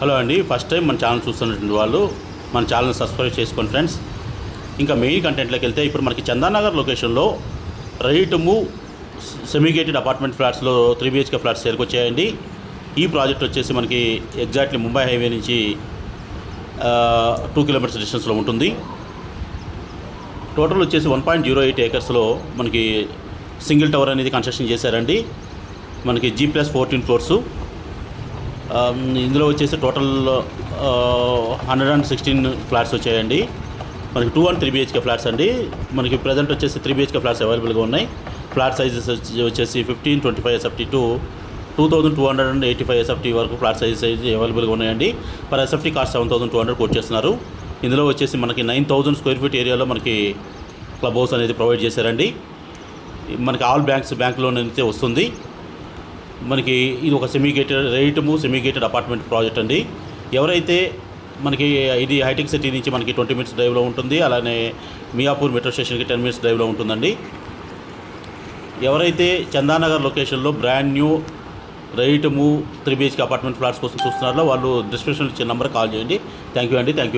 Hello అండి, first time మన channel చూస్తున్నటువంటి వాళ్ళు మన ఛానల్ని సబ్స్క్రైబ్ చేసుకోండి ఫ్రెండ్స్. ఇంకా మెయిన్ కంటెంట్లోకి వెళ్తే ఇప్పుడు మనకి చందానగర్ లొకేషన్లో right move semi gated apartment ఫ్లాట్స్లో 3 BHK ఫ్లాట్స్ చేరుకొచ్చాయండి. ఈ ప్రాజెక్ట్ వచ్చేసి మనకి ఎగ్జాక్ట్లీ ముంబై హైవే నుంచి 2 కిలోమీటర్స్ డిస్టెన్స్లో ఉంటుంది. టోటల్ వచ్చేసి 1.08 ఏకర్స్లో మనకి సింగిల్ టవర్ అనేది కన్స్ట్రక్షన్ చేశారండి. మనకి G+14 ఫ్లోర్సు. ఇందులో వచ్చేసి టోటల్ 116 ఫ్లాట్స్ వచ్చాయండి. మనకి 2 and 3 BHK ఫ్లాట్స్ అండి. మనకి ప్రజెంట్ వచ్చేసి 3 BHK ఫ్లాట్స్ అవైలబుల్గా ఉన్నాయి. ఫ్లాట్ సైజెస్ వచ్చేసి 1525 SFT టు 2285 SFT వరకు ఫ్లాట్ సైజ్ అవైలబుల్గా ఉన్నాయండి. పర్ SFT కాస్ట్ 7200 కోట్ చేస్తున్నారు. ఇందులో వచ్చేసి మనకి 9000 స్క్వేర్ ఫీట్ ఏరియాలో మనకి క్లబ్ హౌస్ అనేది ప్రొవైడ్ చేశారండి. మనకి ఆల్ బ్యాంక్ లోన్ అయితే వస్తుంది. మనకి ఇది ఒక right move semi gated apartment project అండి. ఎవరైతే మనకి ఇది హైటెక్ సిటీ నుంచి మనకి 20 minutes డ్రైవ్లో ఉంటుంది. అలానే మియాపూర్ మెట్రో స్టేషన్కి 10 minutes డ్రైవ్లో ఉంటుందండి. ఎవరైతే చందానగర్ లొకేషన్లో brand new right move 3 BHK apartment flats కోసం చూస్తున్నారో వాళ్ళు డిస్క్రిప్షన్లో ఇచ్చే నెంబర్ కాల్ చేయండి. థ్యాంక్ యూ అండి. Thank you.